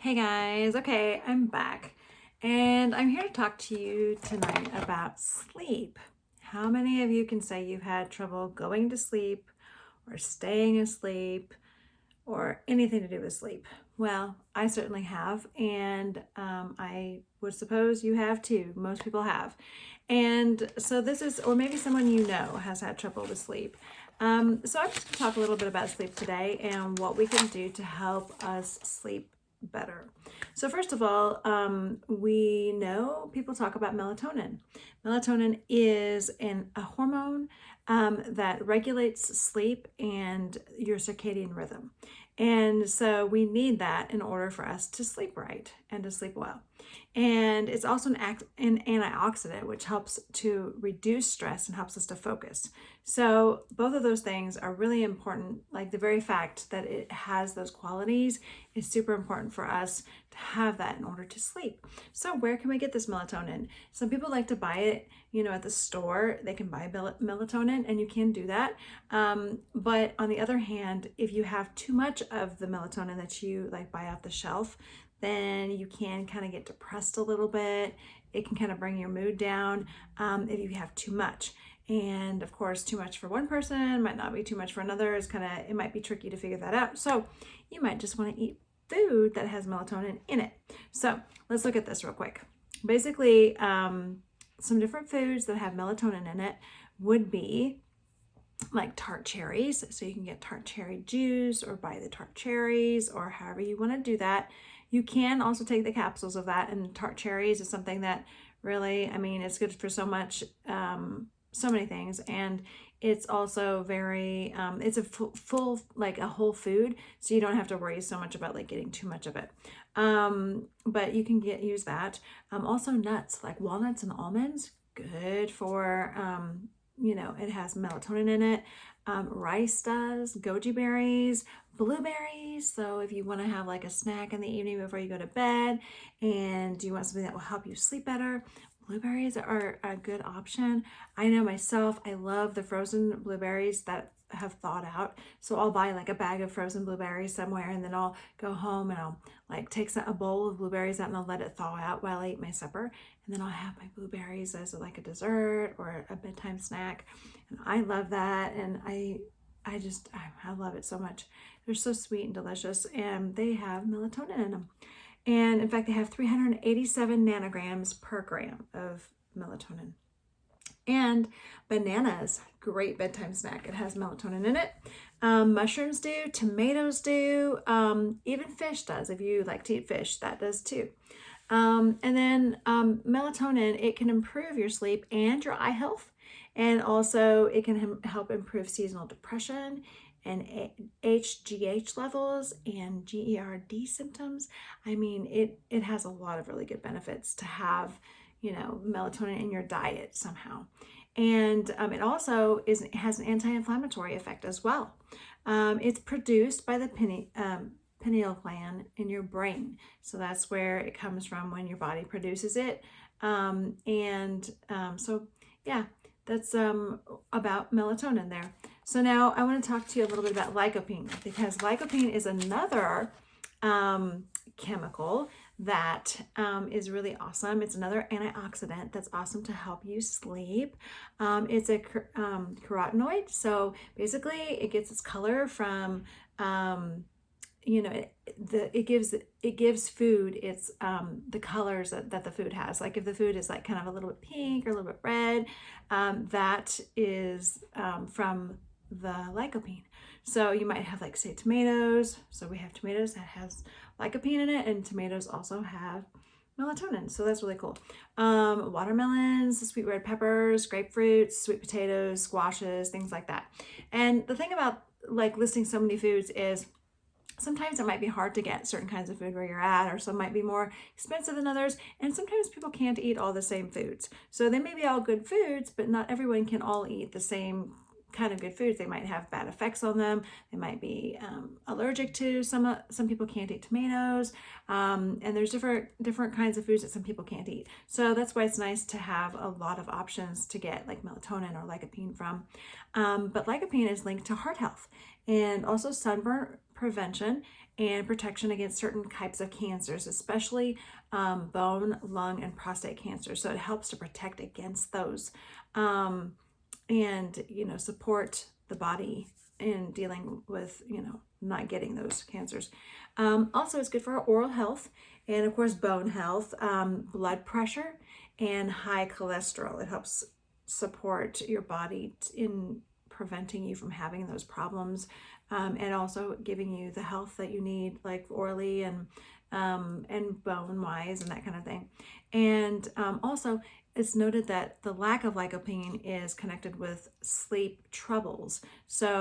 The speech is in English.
Hey guys, okay, I'm back and I'm here to talk to you tonight about sleep. How many of you can say you've had trouble going to sleep or staying asleep or anything to do with sleep? Well, I certainly have, and I would suppose you have too. Most people have. And so this is, or maybe someone you know has had trouble with sleep. So I'm just going to talk a little bit about sleep today and what we can do to help us sleep better. So first of all, we know people talk about melatonin. Melatonin is a hormone that regulates sleep and your circadian rhythm. And so we need that in order for us to sleep right and to sleep well. And it's also an antioxidant, which helps to reduce stress and helps us to focus. So both of those things are really important. Like the very fact that it has those qualities is super important for us to have that in order to sleep. So where can we get this melatonin? Some people like to buy it, at the store. They can buy melatonin, and you can do that. But on the other hand, if you have too much of the melatonin that you like buy off the shelf, then you can kind of get depressed a little bit. It can kind of bring your mood down if you have too much. And of course, too much for one person might not be too much for another. It might be tricky to figure that out. So you might just want to eat food that has melatonin in it. So let's look at this real quick. Basically, some different foods that have melatonin in it would be like tart cherries. So you can get tart cherry juice or buy the tart cherries or however you want to do that. You can also take the capsules of that, and tart cherries is something that really, it's good for so much, so many things. And it's also very, it's a full, like a whole food. So you don't have to worry so much about like getting too much of it. But you can use that. Also nuts, like walnuts and almonds, good for, it has melatonin in it. Rice does, goji berries, blueberries. So if you want to have like a snack in the evening before you go to bed and you want something that will help you sleep better, blueberries are a good option. I know myself, I love the frozen blueberries that have thawed out. So I'll buy like a bag of frozen blueberries somewhere, and then I'll go home and I'll like take a bowl of blueberries out and I'll let it thaw out while I eat my supper. And then I'll have my blueberries as like a dessert or a bedtime snack. And I love that. And I love it so much. They're so sweet and delicious, and they have melatonin in them. And in fact, they have 387 nanograms per gram of melatonin. And bananas, great bedtime snack. It has melatonin in it. Mushrooms do, tomatoes do, even fish does. If you like to eat fish, that does too. And then melatonin, it can improve your sleep and your eye health. And also it can help improve seasonal depression and HGH levels and GERD symptoms. It has a lot of really good benefits to have, melatonin in your diet somehow. And it also has an anti-inflammatory effect as well. It's produced by the pineal gland in your brain. So that's where it comes from when your body produces it. So yeah, that's about melatonin there. So now I want to talk to you a little bit about lycopene, because lycopene is another chemical that is really awesome. It's another antioxidant that's awesome to help you sleep. It's a carotenoid. So basically it gets its color from it gives food its the colors that the food has. Like if the food is like kind of a little bit pink or a little bit red, that is from the lycopene. So you might have like say tomatoes. So we have tomatoes that has lycopene in it, and tomatoes also have melatonin. So that's really cool. Watermelons, sweet red peppers, grapefruits, sweet potatoes, squashes, things like that. And the thing about like listing so many foods is sometimes it might be hard to get certain kinds of food where you're at, or some might be more expensive than others. And sometimes people can't eat all the same foods. So they may be all good foods, but not everyone can all eat the same kind of good foods. They might have bad effects on them. They might be allergic to some people can't eat tomatoes. And there's different kinds of foods that some people can't eat. So that's why it's nice to have a lot of options to get like melatonin or lycopene from. But lycopene is linked to heart health and also sunburn prevention and protection against certain types of cancers, especially bone, lung, and prostate cancer. So it helps to protect against those, and support the body in dealing with not getting those cancers. Also, it's good for our oral health and, of course, bone health, blood pressure, and high cholesterol. It helps support your body in preventing you from having those problems, and also giving you the health that you need, like orally and bone wise and that kind of thing. And also, it's noted that the lack of lycopene is connected with sleep troubles. So